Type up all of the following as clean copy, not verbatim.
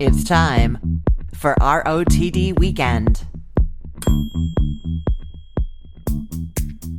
It's time for ROTD Weekend.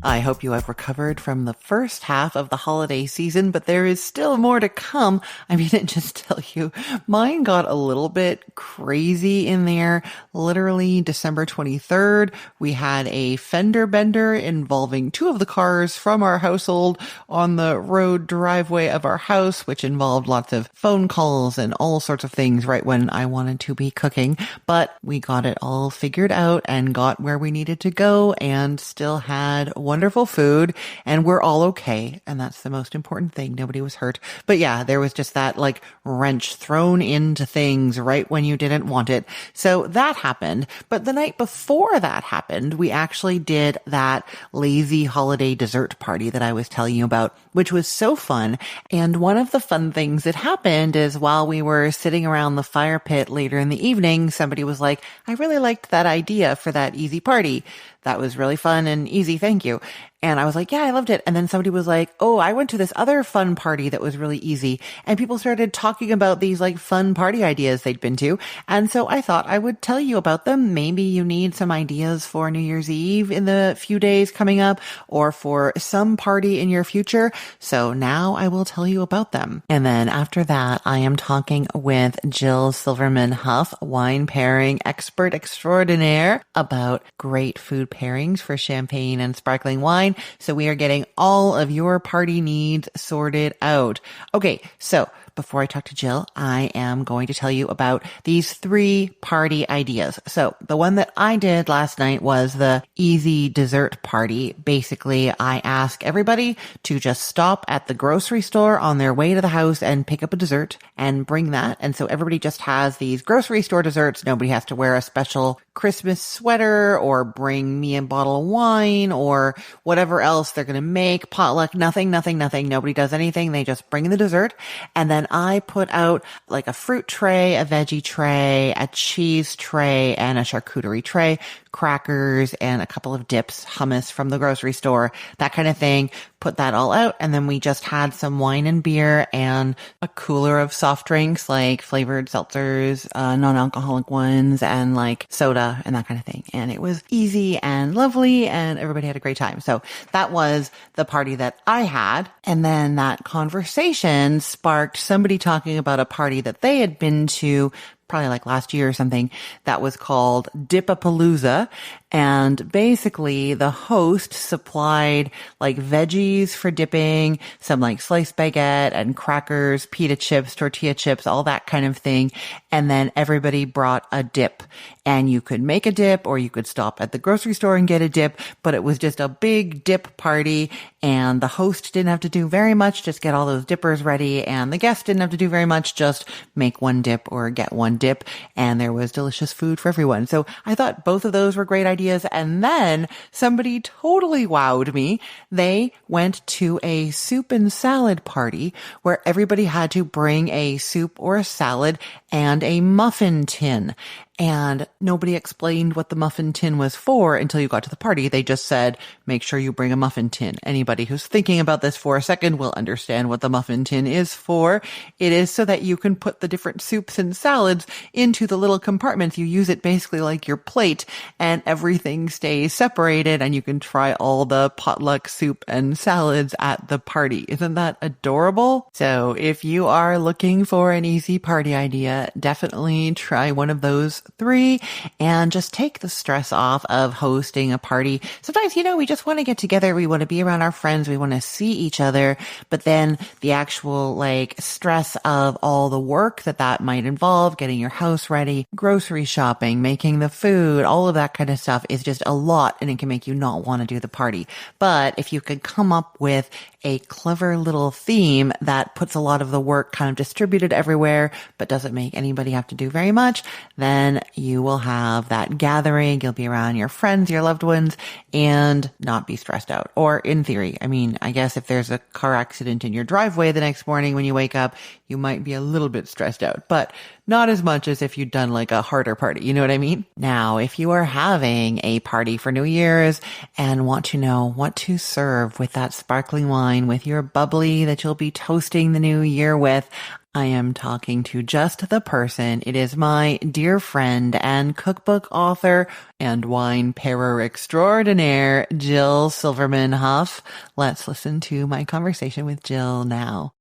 I hope you have recovered from the first half of the holiday season, but there is still more to come. I mean, it just tell you, mine got a little bit crazy in there. Literally December 23rd, we had a fender bender involving two of the cars from our household on the road driveway of our house, which involved lots of phone calls and all sorts of things right when I wanted to be cooking. But we got it all figured out and got where we needed to go and still had wonderful food, and we're all okay. And that's the most important thing. Nobody was hurt. But yeah, there was just that like wrench thrown into things right when you didn't want it. So that happened. But the night before that happened, we actually did that lazy holiday dessert party that I was telling you about, which was so fun. And one of the fun things that happened is while we were sitting around the fire pit later in the evening, somebody was like, I really liked that idea for that easy party. That was really fun and easy. Thank you. And I was like, yeah, I loved it. And then somebody was like, oh, I went to this other fun party that was really easy. And people started talking about these like fun party ideas they'd been to. And so I thought I would tell you about them. Maybe you need some ideas for New Year's Eve in the few days coming up or for some party in your future. So now I will tell you about them. And then after that, I am talking with Jill Silverman Hough, wine pairing expert extraordinaire, about great food pairings for champagne and sparkling wine. So we are getting all of your party needs sorted out. Okay, so before I talk to Jill, I am going to tell you about these 3 party ideas. So the one that I did last night was the easy dessert party. Basically, I ask everybody to just stop at the grocery store on their way to the house and pick up a dessert and bring that. And so everybody just has these grocery store desserts. Nobody has to wear a special Christmas sweater or bring me a bottle of wine or whatever else they're going to make. Potluck, nothing. Nobody does anything. They just bring the dessert. And then I put out like a fruit tray, a veggie tray, a cheese tray, and a charcuterie tray, crackers, and a couple of dips, hummus from the grocery store, that kind of thing. Put that all out. And then we just had some wine and beer and a cooler of soft drinks like flavored seltzers, non-alcoholic ones, and like soda and that kind of thing. And it was easy and lovely and everybody had a great time. So that was the party that I had. And then that conversation sparked somebody talking about a party that they had been to probably like last year or something that was called Dipapalooza. And basically the host supplied like veggies for dipping, some like sliced baguette and crackers, pita chips, tortilla chips, all that kind of thing. And then everybody brought a dip and you could make a dip or you could stop at the grocery store and get a dip, but it was just a big dip party and the host didn't have to do very much, just get all those dippers ready, and the guest didn't have to do very much, just make one dip or get one dip, and there was delicious food for everyone. So I thought both of those were great ideas. And then somebody totally wowed me. They went to a soup and salad party where everybody had to bring a soup or a salad and a muffin tin. And nobody explained what the muffin tin was for until you got to the party. They just said, make sure you bring a muffin tin. Anybody who's thinking about this for a second will understand what the muffin tin is for. It is so that you can put the different soups and salads into the little compartments. You use it basically like your plate and everything stays separated and you can try all the potluck soup and salads at the party. Isn't that adorable? So if you are looking for an easy party idea, definitely try one of those 3 and just take the stress off of hosting a party. Sometimes, we just want to get together. We want to be around our friends. We want to see each other. But then the actual like stress of all the work that might involve, getting your house ready, grocery shopping, making the food, all of that kind of stuff is just a lot and it can make you not want to do the party. But if you could come up with a clever little theme that puts a lot of the work kind of distributed everywhere, but doesn't make anybody have to do very much, then you will have that gathering. You'll be around your friends, your loved ones, and not be stressed out. Or in theory, I mean, I guess if there's a car accident in your driveway the next morning when you wake up, you might be a little bit stressed out, but not as much as if you'd done like a harder party. You know what I mean? Now, if you are having a party for New Year's and want to know what to serve with that sparkling wine, with your bubbly that you'll be toasting the new year with, I am talking to just the person. It is my dear friend and cookbook author and wine pairer extraordinaire, Jill Silverman Hough. Let's listen to my conversation with Jill now.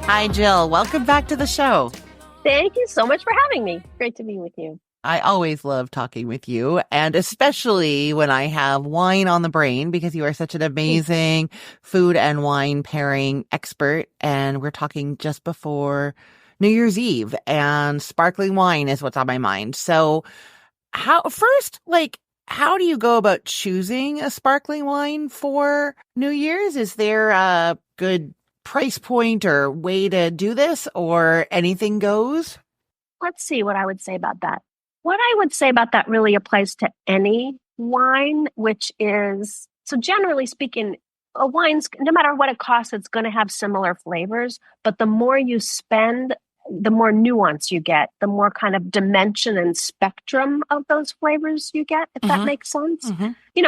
Hi, Jill. Welcome back to the show. Thank you so much for having me. Great to be with you. I always love talking with you, and especially when I have wine on the brain, because you are such an amazing food and wine pairing expert. And we're talking just before New Year's Eve, and sparkling wine is what's on my mind. So how do you go about choosing a sparkling wine for New Year's? Is there a good price point or way to do this, or anything goes? Let's see what I would say about that. What I would say about that really applies to any wine, which is, so generally speaking, a wine's, no matter what it costs, it's going to have similar flavors. But the more you spend, the more nuance you get, the more kind of dimension and spectrum of those flavors you get, if that makes sense.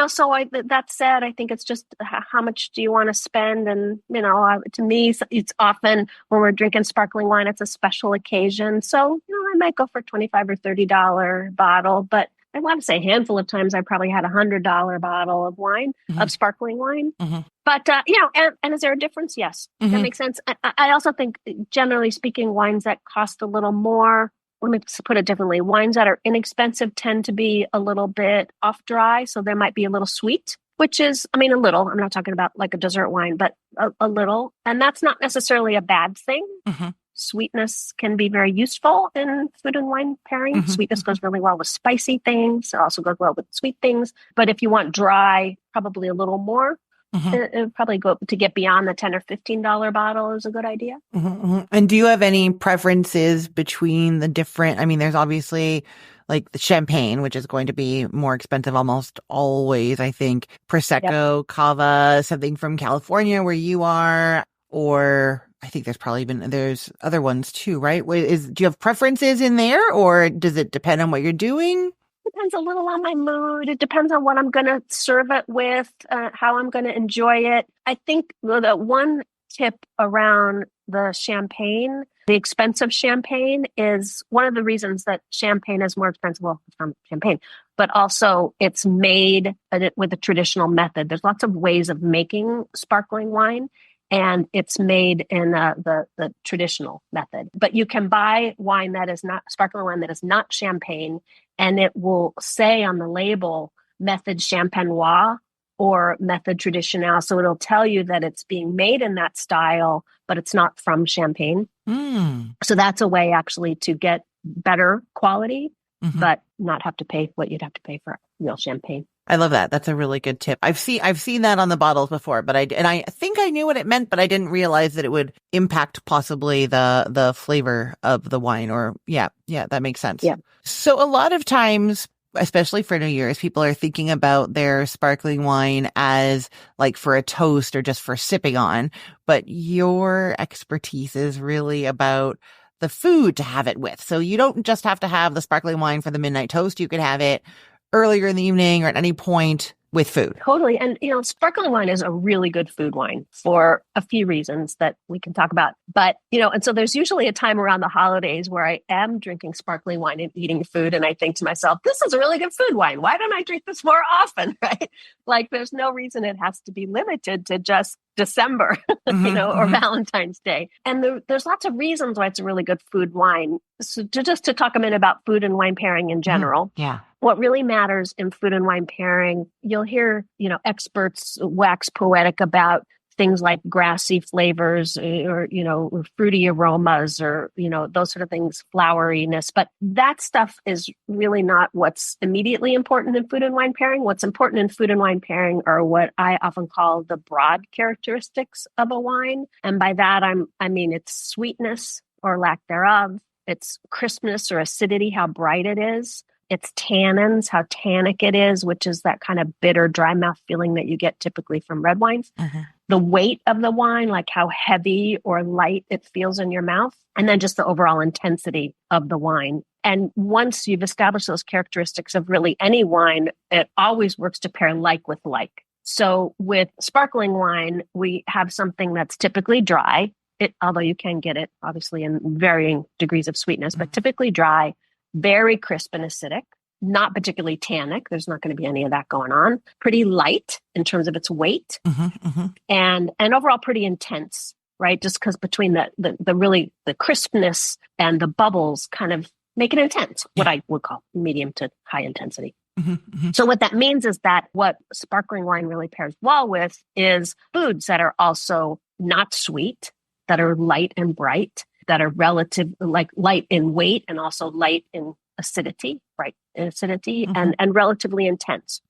So that said, I think it's just how much do you want to spend? And, to me, it's often when we're drinking sparkling wine, it's a special occasion. So, I might go for $25 or $30 bottle, but I want to say a handful of times I probably had $100 bottle of wine, of sparkling wine. But, and is there a difference? Yes, that makes sense. I also think, generally speaking, wines that cost a little more, let me put it differently, wines that are inexpensive tend to be a little bit off dry. So there might be a little sweet, which is, a little, I'm not talking about like a dessert wine, but a little. And that's not necessarily a bad thing. Sweetness can be very useful in food and wine pairing. Sweetness goes really well with spicy things. It also goes well with sweet things. But if you want dry, probably a little more. It would probably go to get beyond the $10 or $15 bottle is a good idea. And do you have any preferences between the different, there's obviously like the champagne, which is going to be more expensive almost always, I think. Prosecco, Cava, something from California where you are, or I think there's other ones too, right? Do you have preferences in there, or does it depend on what you're doing? Depends a little on my mood. It depends on what I'm going to serve it with, how I'm going to enjoy it. I think the one tip around the champagne, the expensive champagne, is one of the reasons that champagne is more expensive. Well, it's from champagne, but also it's made with a traditional method. There's lots of ways of making sparkling wine, and it's made in the traditional method. But you can buy wine that is not sparkling wine that is not champagne, and it will say on the label method champenois or method traditionnel. So it'll tell you that it's being made in that style, but it's not from Champagne. So that's a way actually to get better quality, but not have to pay what you'd have to pay for real champagne. I love that. That's a really good tip. I've seen that on the bottles before, but I think I knew what it meant, but I didn't realize that it would impact possibly the flavor of the wine. Or yeah, that makes sense. Yeah. So a lot of times, especially for New Year's, people are thinking about their sparkling wine as like for a toast or just for sipping on. But your expertise is really about the food to have it with. So you don't just have to have the sparkling wine for the midnight toast. You could have it earlier in the evening or at any point with food. Totally. And, sparkling wine is a really good food wine for a few reasons that we can talk about. But, and so there's usually a time around the holidays where I am drinking sparkling wine and eating food. And I think to myself, this is a really good food wine. Why don't I drink this more often? Right? Like there's no reason it has to be limited to just December, or Valentine's Day. And there's lots of reasons why it's a really good food wine. So to talk a minute about food and wine pairing in general. Yeah. What really matters in food and wine pairing, you'll hear, experts wax poetic about things like grassy flavors or fruity aromas or, those sort of things, floweriness. But that stuff is really not what's immediately important in food and wine pairing. What's important in food and wine pairing are what I often call the broad characteristics of a wine. And by that, I mean, it's sweetness or lack thereof. It's crispness or acidity, how bright it is. It's tannins, how tannic it is, which is that kind of bitter, dry mouth feeling that you get typically from red wines. The weight of the wine, like how heavy or light it feels in your mouth. And then just the overall intensity of the wine. And once you've established those characteristics of really any wine, it always works to pair like with like. So with sparkling wine, we have something that's typically dry, although you can get it obviously in varying degrees of sweetness, but typically dry, very crisp and acidic, not particularly tannic. There's not going to be any of that going on. Pretty light in terms of its weight, and overall pretty intense, right? Just because between the crispness and the bubbles kind of make it intense, what I would call medium to high intensity. So what that means is that what sparkling wine really pairs well with is foods that are also not sweet, that are light and bright, that are relative, like light in weight and also light in acidity, right? In acidity and relatively intense.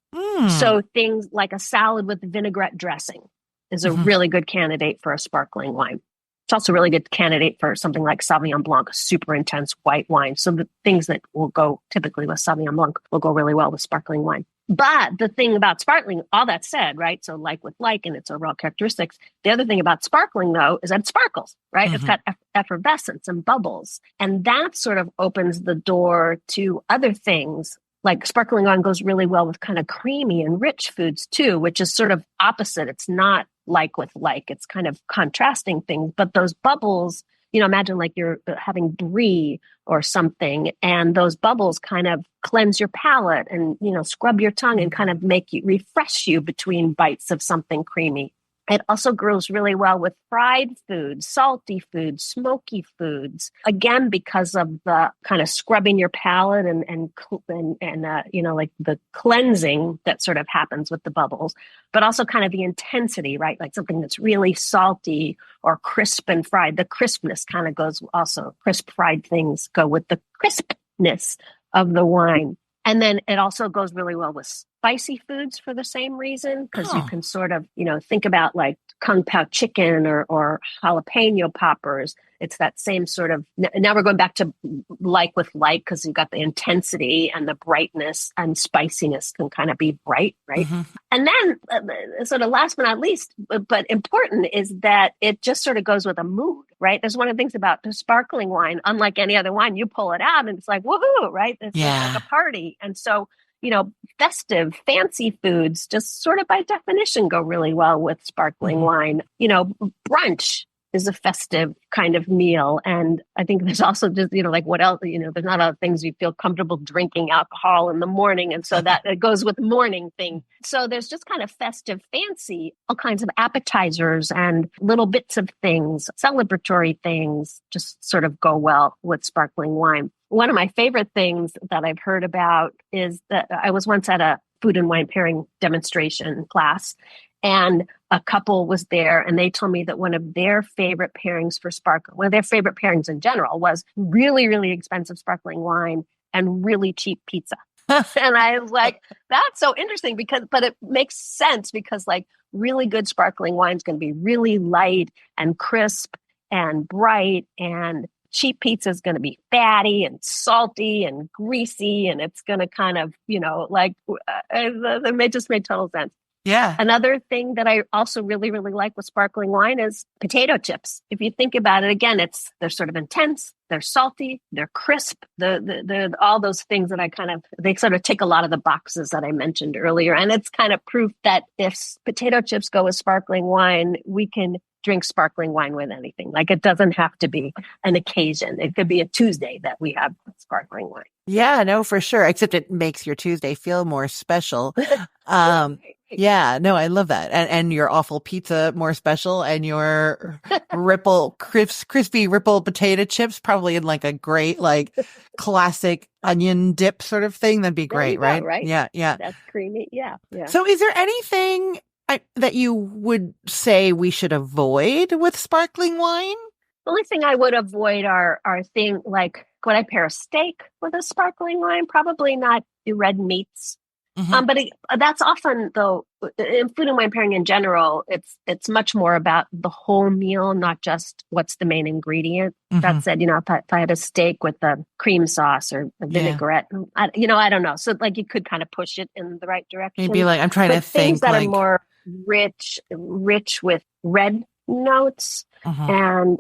So things like a salad with vinaigrette dressing is a really good candidate for a sparkling wine. It's also a really good candidate for something like Sauvignon Blanc, a super intense white wine. So the things that will go typically with Sauvignon Blanc will go really well with sparkling wine. But the thing about sparkling, all that said, right? So like with like and its overall characteristics. The other thing about sparkling, though, is that it sparkles, right? It's got effervescence and bubbles. And that sort of opens the door to other things. Like sparkling wine goes really well with kind of creamy and rich foods too, which is sort of opposite. It's not like with like, it's kind of contrasting things, but those bubbles, imagine like you're having brie or something, and those bubbles kind of cleanse your palate and, scrub your tongue and kind of refresh you between bites of something creamy. It also grows really well with fried foods, salty foods, smoky foods. Again, because of the kind of scrubbing your palate and like the cleansing that sort of happens with the bubbles, but also kind of the intensity, right? Like something that's really salty or crisp and fried. The crispness kind of goes also. Crisp fried things go with the crispness of the wine. And then it also goes really well with spicy foods for the same reason, because you can sort of, think about like kung pao chicken or jalapeno poppers. It's that same sort of, now we're going back to like with like, because you've got the intensity and the brightness and spiciness can kind of be bright, right? And then sort of last but not least, but important, is that it just sort of goes with a mood, right? There's one of the things about the sparkling wine, unlike any other wine, you pull it out and it's like, woohoo, right? It's like a party. And so, festive, fancy foods just sort of by definition go really well with sparkling wine. Brunch is a festive kind of meal. And I think there's also just, like what else, there's not other things you feel comfortable drinking alcohol in the morning. And so that it goes with morning thing. So there's just kind of festive, fancy, all kinds of appetizers and little bits of things, celebratory things just sort of go well with sparkling wine. One of my favorite things that I've heard about is that I was once at a food and wine pairing demonstration class, and a couple was there, and they told me that one of their favorite pairings for one of their favorite pairings in general was really, really expensive sparkling wine and really cheap pizza. And I was like, that's so interesting but it makes sense because like really good sparkling wine is going to be really light and crisp and bright, and cheap pizza is going to be fatty and salty and greasy, and it's going to kind of, it just made total sense. Yeah. Another thing that I also really, really like with sparkling wine is potato chips. If you think about it, again, they're sort of intense, they're salty, they're crisp, they're all those things that they sort of tick a lot of the boxes that I mentioned earlier. And it's kind of proof that if potato chips go with sparkling wine, we can drink sparkling wine with anything. Like it doesn't have to be an occasion. It could be a Tuesday that we have sparkling wine. Yeah, no, for sure. Except it makes your Tuesday feel more special. Yeah, no, I love that. And your awful pizza more special, and your crispy ripple potato chips probably in like a great, like classic onion dip sort of thing. That'd be great, right? Right? Yeah, yeah. That's creamy. Yeah, yeah. So is there anything that you would say we should avoid with sparkling wine? The only thing I would avoid are things like, would I pair a steak with a sparkling wine? Probably not red meats. But that's often, though, in food and wine pairing in general, it's much more about the whole meal, not just what's the main ingredient. That said, if I had a steak with a cream sauce or a vinaigrette, I don't know. So like you could kind of push it in the right direction. Maybe like I'm trying to things think that like are more rich with red notes and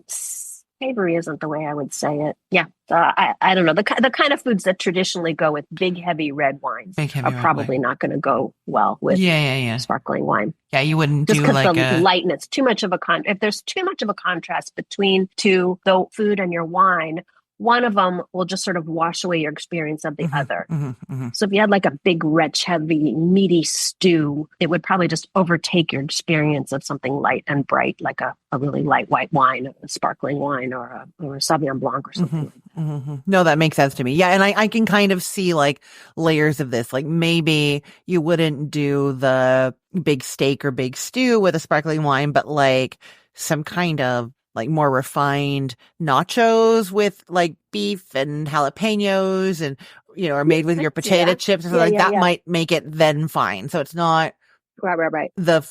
Savory isn't the way I would say it. Yeah. I don't know. The kind of foods that traditionally go with big, heavy red wines Big are heavy red probably wine. not going to go well with Yeah, yeah, yeah. sparkling wine. Yeah, you wouldn't Just do because the like a lightness, too much of a if there's too much of a contrast between the food and your wine, one of them will just sort of wash away your experience of the other. So if you had like a big, rich, heavy, meaty stew, it would probably just overtake your experience of something light and bright, like a really light white wine, a sparkling wine, or a Sauvignon Blanc or something like that. No, that makes sense to me. Yeah, and I can kind of see like layers of this. Like maybe you wouldn't do the big steak or big stew with a sparkling wine, but like some kind of like more refined nachos with like beef and jalapenos and, or made with your potato chips or something like that might make it then fine. So it's not Right. the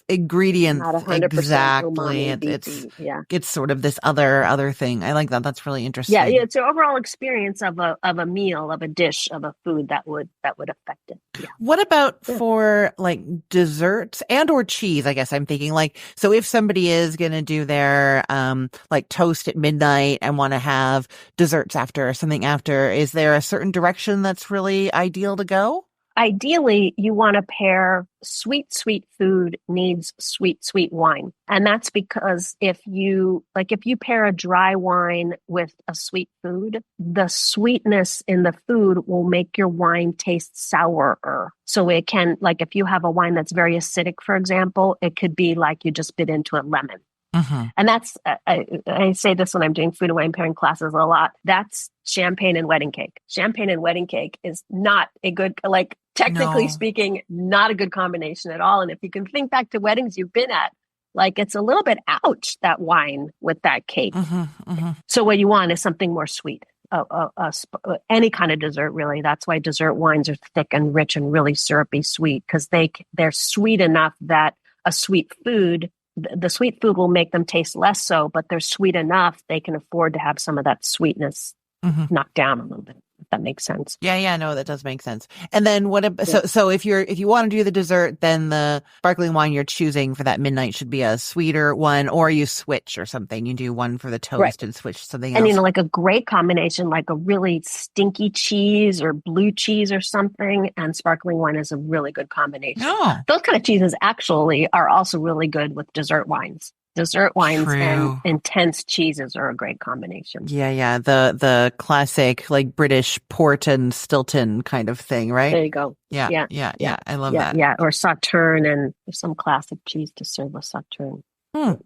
ingredients Not 100% exactly. umami, beefy. Yeah. It's sort of this other thing. I like that. That's really interesting. Yeah, it's an overall experience of a meal, of a dish, of a food that would affect it. Yeah. What about for like desserts and or cheese? I guess I'm thinking like, so if somebody is going to do their like toast at midnight and want to have desserts after or something after, is there a certain direction that's really ideal to go? Ideally, you want to pair sweet food needs sweet wine. And that's because if you pair a dry wine with a sweet food, the sweetness in the food will make your wine taste sourer. So it can, like if you have a wine that's very acidic, for example, it could be like you just bit into a lemon. And that's, I say this when I'm doing food and wine pairing classes a lot. That's champagne and wedding cake. Champagne and wedding cake is not a good, like technically speaking, not a good combination at all. And if you can think back to weddings you've been at, like it's a little bit ouch, that wine with that cake. So what you want is something more sweet. Any kind of dessert, really. That's why dessert wines are thick and rich and really syrupy sweet, because they're sweet enough that a sweet food, the sweet food will make them taste less so, but they're sweet enough they can afford to have some of that sweetness knocked down a little bit, if that makes sense. Yeah, no, that does make sense. And then so if you want to do the dessert, then the sparkling wine you're choosing for that midnight should be a sweeter one, or you switch or something. You do one for the toast and switch something else. And like a great combination, like a really stinky cheese or blue cheese or something, and sparkling wine is a really good combination. Those kind of cheeses actually are also really good with dessert wines. Dessert wines and intense cheeses are a great combination. Yeah. The classic like British port and Stilton kind of thing, right? There you go. Yeah. I love that. Yeah, or Sauterne, and there's some classic cheese to serve with Sauterne.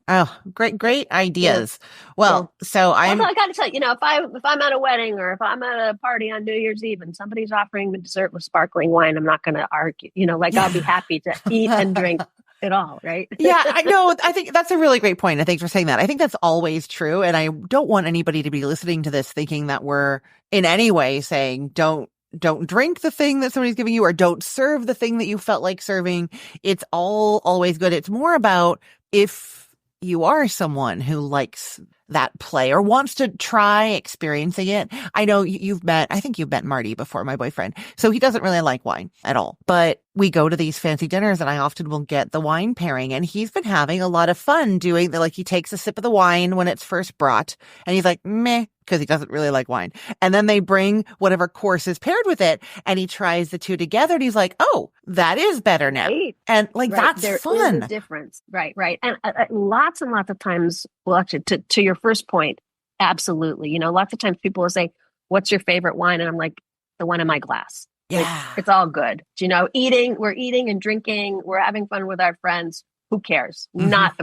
Oh, great ideas. Well, so I got to tell you, if I'm at a wedding or if I'm at a party on New Year's Eve and somebody's offering the dessert with sparkling wine, I'm not going to argue. I'll be happy to eat and drink it all, right? Yeah, I know. I think that's a really great point. And thanks for saying that. I think that's always true. And I don't want anybody to be listening to this thinking that we're in any way saying don't drink the thing that somebody's giving you, or don't serve the thing that you felt like serving. It's always good. It's more about if you are someone who likes that play or wants to try experiencing it. I know I think you've met Marty before, my boyfriend. So he doesn't really like wine at all, but we go to these fancy dinners and I often will get the wine pairing, and he's been having a lot of fun doing like he takes a sip of the wine when it's first brought and he's like, meh, because he doesn't really like wine. And then they bring whatever course is paired with it and he tries the two together and he's like, oh, that is better now. Right. And like, that's fun. There is a difference. Right. And lots and lots of times, well, actually, to your first point, absolutely. Lots of times people will say, what's your favorite wine? And I'm like, the one in my glass. Yeah. It's all good. We're eating and drinking. We're having fun with our friends. Who cares? Not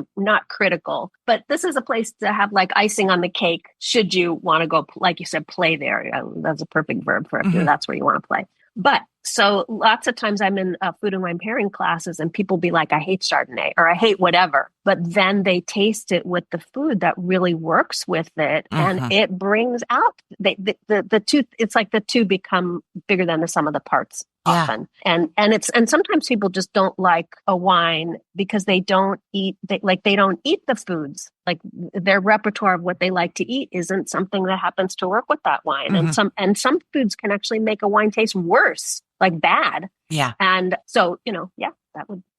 critical. But this is a place to have like icing on the cake. Should you want to go, like you said, play there? That's a perfect verb for if that's where you want to play. But so lots of times I'm in food and wine pairing classes and people be like, I hate Chardonnay or I hate whatever. But then they taste it with the food that really works with it. And it brings out the two. It's like the two become bigger than the sum of the parts often. And sometimes people just don't like a wine because they don't eat the foods. Like their repertoire of what they like to eat isn't something that happens to work with that wine. And some foods can actually make a wine taste worse, like bad. Yeah. And so,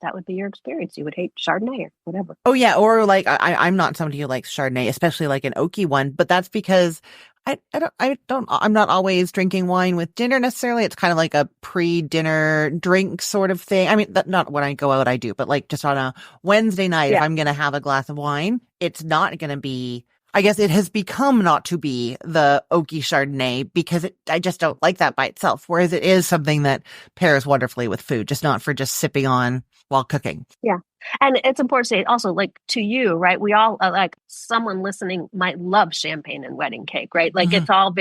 that would be your experience. You would hate Chardonnay or whatever. Oh yeah, or like I'm not somebody who likes Chardonnay, especially like an oaky one, but that's because I'm not always drinking wine with dinner necessarily. It's kind of like a pre-dinner drink sort of thing. I mean, not when I go out I do, but like just on a Wednesday night, if Yeah. I'm going to have a glass of wine, it's not going to be, I guess it has become not to be the oaky Chardonnay because I just don't like that by itself. Whereas it is something that pairs wonderfully with food, just not for just sipping on while cooking. Yeah. And it's important to say also, like, to you, right? We all like, someone listening might love champagne and wedding cake, right? Like it's all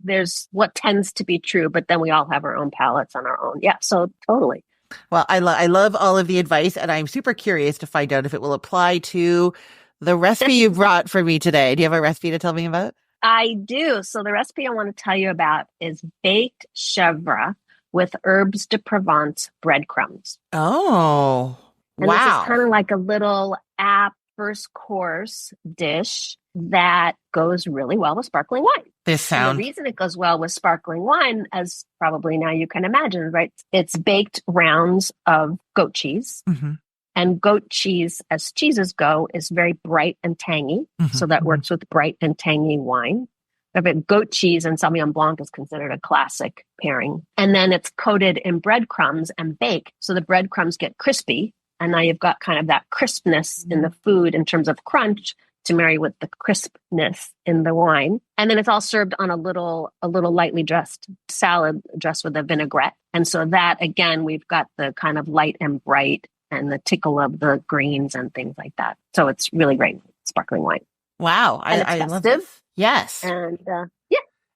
there's what tends to be true, but then we all have our own palates on our own. Yeah. So totally. Well, I love all of the advice, and I'm super curious to find out if it will apply to the recipe you brought for me today. Do you have a recipe to tell me about? I do. So the recipe I want to tell you about is baked chèvre with herbes de Provence breadcrumbs. Oh, And this is wow. kind of like a little first course dish that goes really well with sparkling wine. And the reason it goes well with sparkling wine, as probably now you can imagine, right? It's baked rounds of goat cheese. Mm-hmm. And goat cheese, as cheeses go, is very bright and tangy. Mm-hmm. So that works with bright and tangy wine. But goat cheese and Sauvignon Blanc is considered a classic pairing. And then it's coated in breadcrumbs and baked. So the breadcrumbs get crispy. And now you've got kind of that crispness in the food in terms of crunch to marry with the crispness in the wine. And then it's all served on a little lightly dressed salad dressed with a vinaigrette. And so that, again, we've got the kind of light and bright and the tickle of the greens and things like that. So it's really great sparkling wine. Wow. I love this. Yes. And yeah.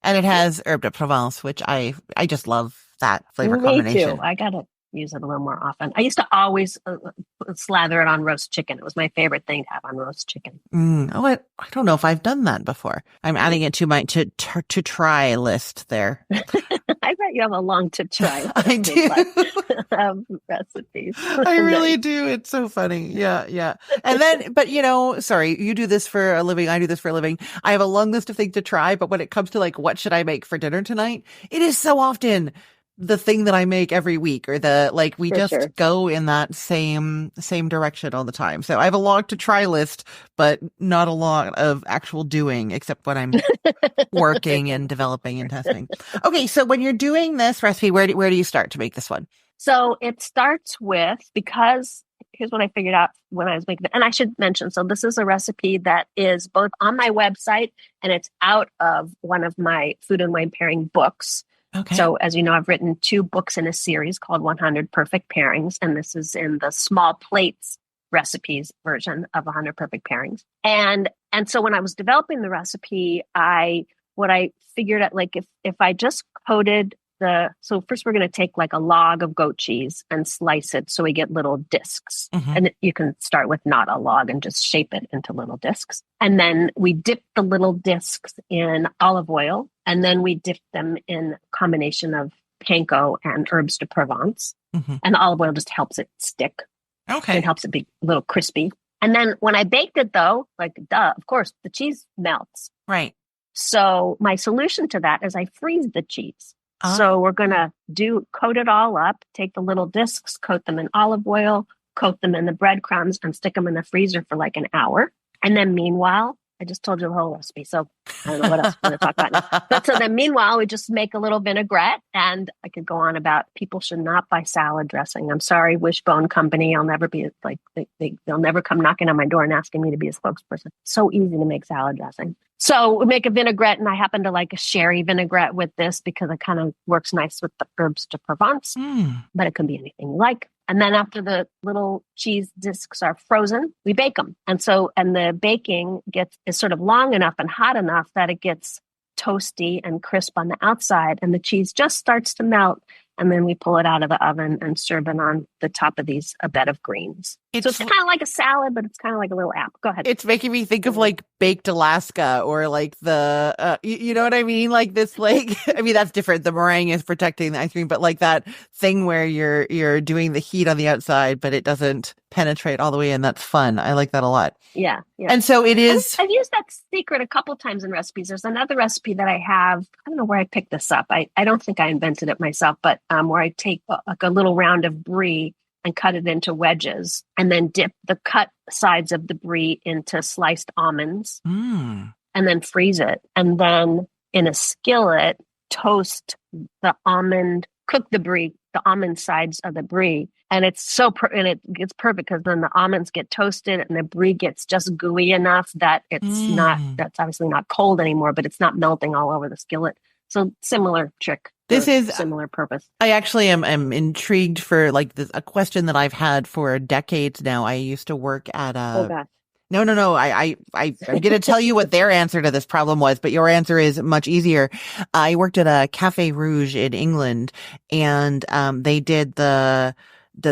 And it has herbe de Provence, which I just love that flavor Me combination. too. I got to use it a little more often. I used to always slather it on roast chicken. It was my favorite thing to have on roast chicken. I don't know if I've done that before. I'm adding it to my to try list there. I bet you have a long to try. I do. Recipes. I really do. It's so funny. Yeah. And then, but sorry, you do this for a living. I do this for a living. I have a long list of things to try, but when it comes to like, what should I make for dinner tonight? It is so often the thing that I make every week, or we just go in that same direction all the time. So I have a long to try list, but not a lot of actual doing, except when I'm working and developing and testing. Okay. So when you're doing this recipe, where do you start to make this one? So it starts with, because here's what I figured out when I was making it. And I should mention, so this is a recipe that is both on my website and it's out of one of my food and wine pairing books. Okay. So as you know, I've written 2 books in a series called 100 Perfect Pairings. And this is in the small plates recipes version of 100 Perfect Pairings. And so when I was developing the recipe, what I figured out, like if I just coated so first we're going to take like a log of goat cheese and slice it so we get little discs. Mm-hmm. And you can start with not a log and just shape it into little discs. And then we dip the little discs in olive oil, and then we dip them in a combination of panko and herbes de Provence. Mm-hmm. And the olive oil just helps it stick. Okay. It helps it be a little crispy. And then when I baked it though, of course, the cheese melts. Right. So my solution to that is I freeze the cheese. So we're going to coat it all up, take the little discs, coat them in olive oil, coat them in the breadcrumbs, and stick them in the freezer for like an hour. And then meanwhile, I just told you the whole recipe, so I don't know what else we're going to talk about now. But so then meanwhile, we just make a little vinaigrette, and I could go on about people should not buy salad dressing. I'm sorry, Wishbone Company. I'll never be like, they'll never come knocking on my door and asking me to be a spokesperson. So easy to make salad dressing. So we make a vinaigrette, and I happen to like a sherry vinaigrette with this because it kind of works nice with the herbes de Provence, but it can be anything you like. And then after the little cheese discs are frozen, we bake them. And the baking is sort of long enough and hot enough that it gets toasty and crisp on the outside, and the cheese just starts to melt. And then we pull it out of the oven and serve it on the top of a bed of greens. So it's kind of like a salad, but it's kind of like a little app. Go ahead. It's making me think of like baked Alaska, or like the, you know what I mean? Like this, like, I mean, that's different. The meringue is protecting the ice cream, but like that thing where you're doing the heat on the outside, but it doesn't penetrate all the way in. That's fun. I like that a lot. Yeah. And so it is. I've used that secret a couple times in recipes. There's another recipe that I have. I don't know where I picked this up. I don't think I invented it myself, but where I take like a little round of brie and cut it into wedges, and then dip the cut sides of the brie into sliced almonds, and then freeze it. And then in a skillet, toast the almond, cook the almond sides of the brie. And it's and it gets perfect because then the almonds get toasted and the brie gets just gooey enough that that's obviously not cold anymore, but it's not melting all over the skillet. So similar trick. This is similar purpose. I actually am intrigued for like a question that I've had for decades now. I used to work at Oh gosh. No. I'm going to tell you what their answer to this problem was, but your answer is much easier. I worked at a Café Rouge in England, and they did the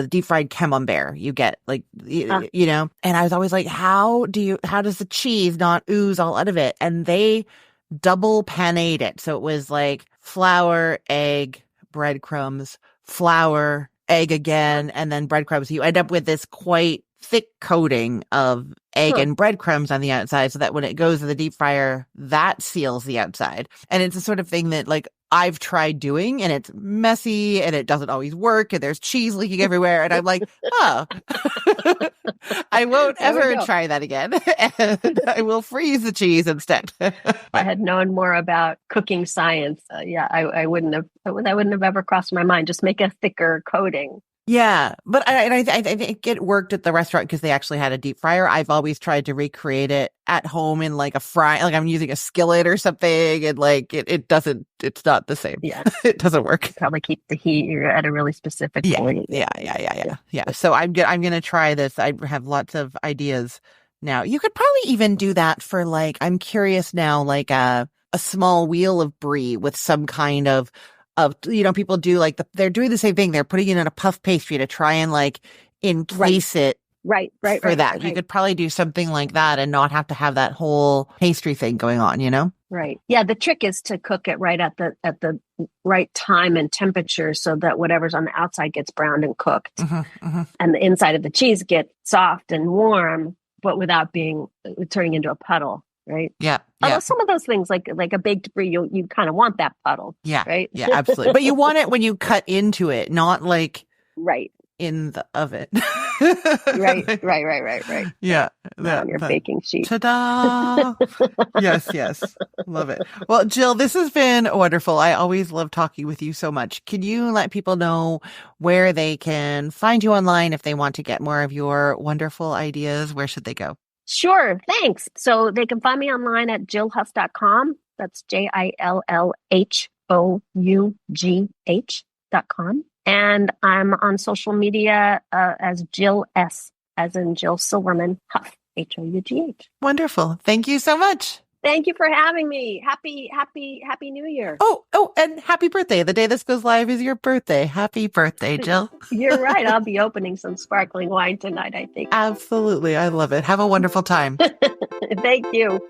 deep fried camembert you get, like, you know, and I was always like, how does the cheese not ooze all out of it? And they double paneed it. So it was like flour, egg, breadcrumbs, flour, egg again, and then breadcrumbs. You end up with this quite thick coating of egg and breadcrumbs on the outside, so that when it goes to the deep fryer, that seals the outside. And it's a sort of thing that, like, I've tried doing, and it's messy, and it doesn't always work, and there's cheese leaking everywhere, and I'm like, oh, I won't ever try that again, and I will freeze the cheese instead. If I had known more about cooking science, I wouldn't have ever crossed my mind. Just make a thicker coating. Yeah, but I think it worked at the restaurant because they actually had a deep fryer. I've always tried to recreate it at home in like like I'm using a skillet or something, and like it's not the same. Yeah, it doesn't work. Probably keep the heat at a really specific point. Yeah. So I'm gonna try this. I have lots of ideas now. You could probably even do that for, like, I'm curious now, like a small wheel of brie with some kind of, you know, people do like they're doing the same thing. They're putting it in a puff pastry to try and like encase it. Right. For that. You could probably do something like that and not have to have that whole pastry thing going on, you know? Right. Yeah. The trick is to cook it right at the right time and temperature so that whatever's on the outside gets browned and cooked. And the inside of the cheese gets soft and warm, but without turning into a puddle. Right. Yeah. Although some of those things, like a baked brie, you kind of want that puddle. Yeah. Right. Yeah, absolutely. But you want it when you cut into it, not like in the oven. Right. Yeah. On your baking sheet. Ta-da! Yes. Love it. Well, Jill, this has been wonderful. I always love talking with you so much. Can you let people know where they can find you online if they want to get more of your wonderful ideas? Where should they go? Sure. Thanks. So they can find me online at jillhough.com. That's JILLHOUGH.com. And I'm on social media as Jill S, as in Jill Silverman Hough, HOUGH. Wonderful. Thank you so much. Thank you for having me. Happy New Year. Oh, and happy birthday. The day this goes live is your birthday. Happy birthday, Jill. You're right. I'll be opening some sparkling wine tonight, I think. Absolutely. I love it. Have a wonderful time. Thank you.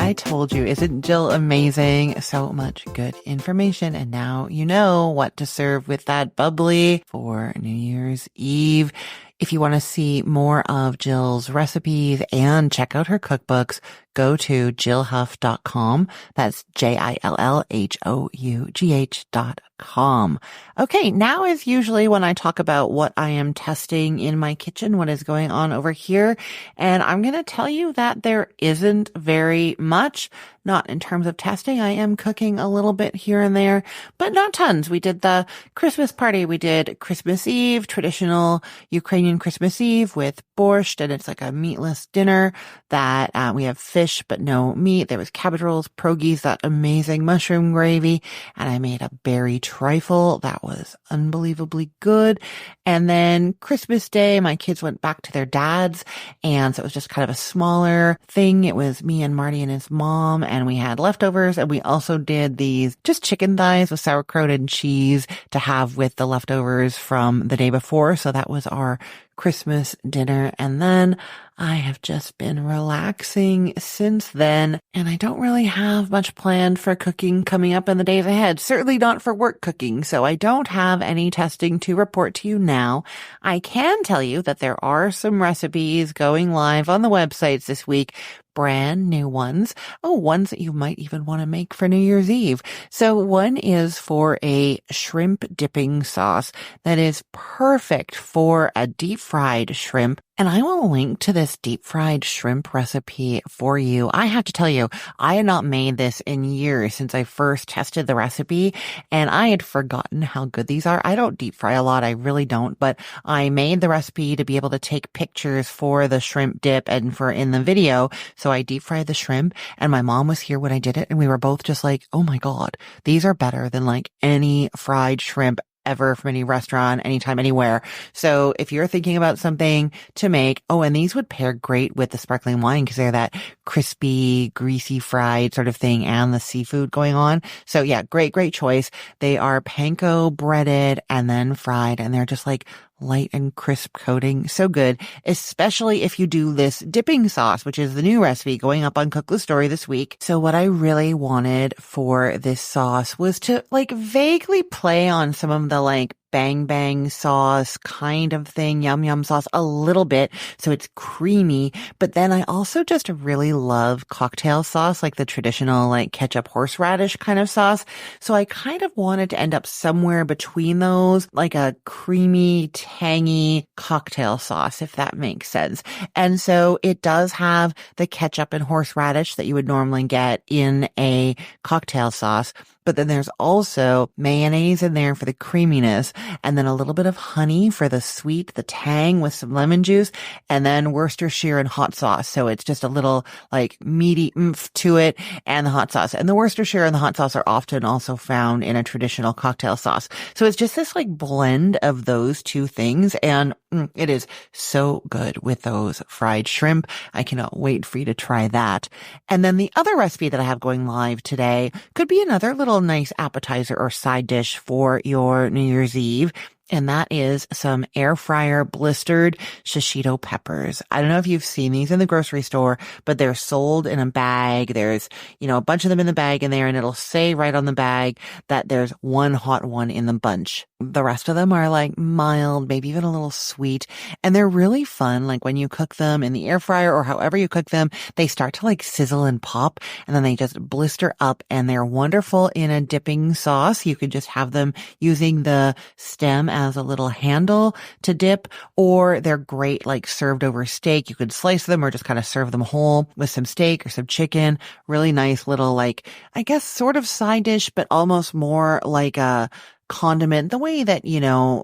I told you, isn't Jill amazing? So much good information. And now you know what to serve with that bubbly for New Year's Eve. If you want to see more of Jill's recipes and check out her cookbooks, go to jillhough.com. That's JILLHOUGH.com. Okay, now is usually when I talk about what I am testing in my kitchen, what is going on over here. And I'm going to tell you that there isn't very much, not in terms of testing. I am cooking a little bit here and there, but not tons. We did the Christmas party. We did Christmas Eve, traditional Ukrainian Christmas Eve with borscht, and it's like a meatless dinner that we have fish but no meat. There was cabbage rolls, pierogies, that amazing mushroom gravy, and I made a berry trifle that was unbelievably good. And then Christmas Day, my kids went back to their dads, and so it was just kind of a smaller thing. It was me and Marty and his mom, and we had leftovers, and we also did these just chicken thighs with sauerkraut and cheese to have with the leftovers from the day before. So that was our Christmas dinner. And then I have just been relaxing since then, and I don't really have much planned for cooking coming up in the days ahead. Certainly not for work cooking, so I don't have any testing to report to you now. I can tell you that there are some recipes going live on the websites this week. Brand new ones. Oh, ones that you might even want to make for New Year's Eve. So one is for a shrimp dipping sauce that is perfect for a deep fried shrimp. And I will link to this deep fried shrimp recipe for you. I have to tell you, I had not made this in years since I first tested the recipe, and I had forgotten how good these are. I don't deep fry a lot. I really don't, but I made the recipe to be able to take pictures for the shrimp dip and for in the video. So I deep fried the shrimp, and my mom was here when I did it, and we were both just like, oh my God, these are better than like any fried shrimp ever from any restaurant, anytime, anywhere. So if you're thinking about something to make, oh, and these would pair great with the sparkling wine because they're that crispy, greasy fried sort of thing and the seafood going on. So yeah, great choice. They are panko breaded and then fried, and they're just like light and crisp coating. So good, especially if you do this dipping sauce, which is the new recipe going up on Cook the Story this week. So what I really wanted for this sauce was to like vaguely play on some of the like bang bang sauce kind of thing, yum yum sauce a little bit, so it's creamy. But then I also just really love cocktail sauce, like the traditional like ketchup horseradish kind of sauce. So I kind of wanted to end up somewhere between those, like a creamy, tangy cocktail sauce, if that makes sense. And so it does have the ketchup and horseradish that you would normally get in a cocktail sauce. But then there's also mayonnaise in there for the creaminess, and then a little bit of honey for the sweet, the tang with some lemon juice, and then Worcestershire and hot sauce. So it's just a little like meaty oomph to it and the hot sauce. And the Worcestershire and the hot sauce are often also found in a traditional cocktail sauce. So it's just this like blend of those two things, and it is so good with those fried shrimp. I cannot wait for you to try that. And then the other recipe that I have going live today could be another little nice appetizer or side dish for your New Year's Eve. And that is some air fryer blistered shishito peppers. I don't know if you've seen these in the grocery store, but they're sold in a bag. There's, a bunch of them in the bag in there, and it'll say right on the bag that there's one hot one in the bunch. The rest of them are like mild, maybe even a little sweet. And they're really fun. Like when you cook them in the air fryer or however you cook them, they start to like sizzle and pop, and then they just blister up, and they're wonderful in a dipping sauce. You could just have them using the stem as a little handle to dip, or they're great like served over steak. You could slice them or just kind of serve them whole with some steak or some chicken. Really nice little like, I guess sort of side dish, but almost more like a condiment, the way that,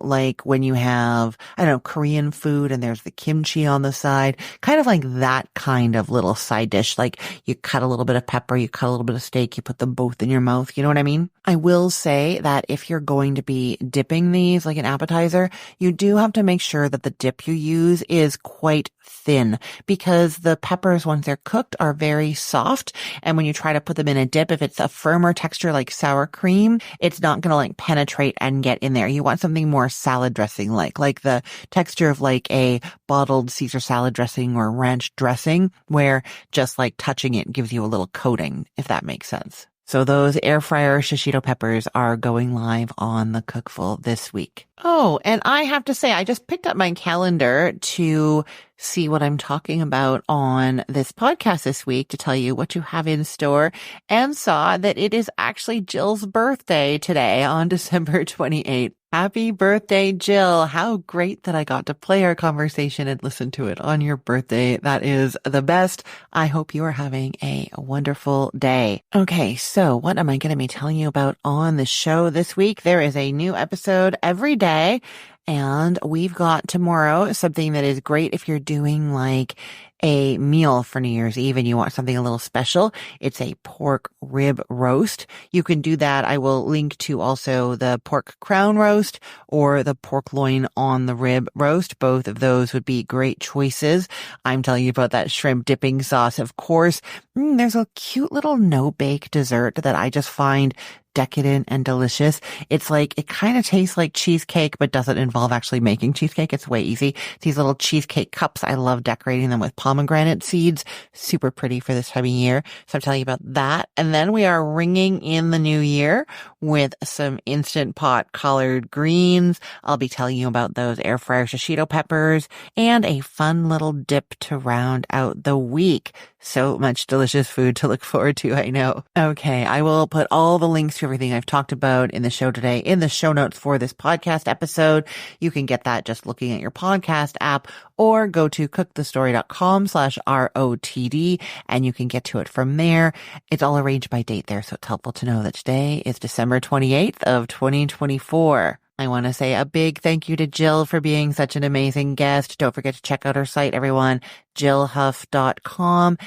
like when you have, I don't know, Korean food and there's the kimchi on the side, kind of like that kind of little side dish. Like you cut a little bit of pepper, you cut a little bit of steak, you put them both in your mouth. You know what I mean? I will say that if you're going to be dipping these like an appetizer, you do have to make sure that the dip you use is quite thin, because the peppers, once they're cooked, are very soft. And when you try to put them in a dip, if it's a firmer texture like sour cream, it's not going to like penetrate and get in there. You want something more salad dressing like the texture of like a bottled Caesar salad dressing or ranch dressing, where just like touching it gives you a little coating, if that makes sense. So those air fryer shishito peppers are going live on the Cookful this week. Oh, and I have to say, I just picked up my calendar to see what I'm talking about on this podcast this week, to tell you what you have in store, and saw that it is actually Jill's birthday today on December 28th. Happy birthday, Jill. How great that I got to play our conversation and listen to it on your birthday. That is the best. I hope you are having a wonderful day. Okay, so what am I going to be telling you about on the show this week? There is a new episode every day. And we've got tomorrow something that is great if you're doing like a meal for New Year's Eve and you want something a little special. It's a pork rib roast. You can do that. I will link to also the pork crown roast or the pork loin on the rib roast. Both of those would be great choices. I'm telling you about that shrimp dipping sauce, of course. There's a cute little no-bake dessert that I just find decadent and delicious. It's like, it kind of tastes like cheesecake, but doesn't involve actually making cheesecake. It's way easy. These little cheesecake cups, I love decorating them with pomegranate seeds. Super pretty for this time of year. So I'm telling you about that. And then we are ringing in the new year with some Instant Pot collard greens. I'll be telling you about those air fryer shishito peppers and a fun little dip to round out the week. So much delicious food to look forward to, I know. Okay, I will put all the links to everything I've talked about in the show today in the show notes for this podcast episode. You can get that just looking at your podcast app or go to cookthestory.com/ROTD and you can get to it from there. It's all arranged by date there, so it's helpful to know that today is December 28th of 2024. I want to say a big thank you to Jill for being such an amazing guest. Don't forget to check out her site, everyone, jillhough.com.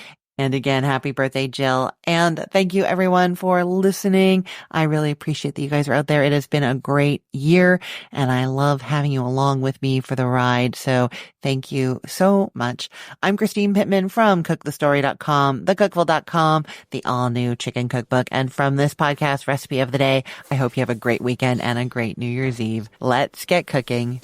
And again, happy birthday, Jill. And thank you everyone for listening. I really appreciate that you guys are out there. It has been a great year and I love having you along with me for the ride. So thank you so much. I'm Christine Pittman from cookthestory.com, thecookful.com, the all new chicken cookbook. And from this podcast recipe of the day, I hope you have a great weekend and a great New Year's Eve. Let's get cooking.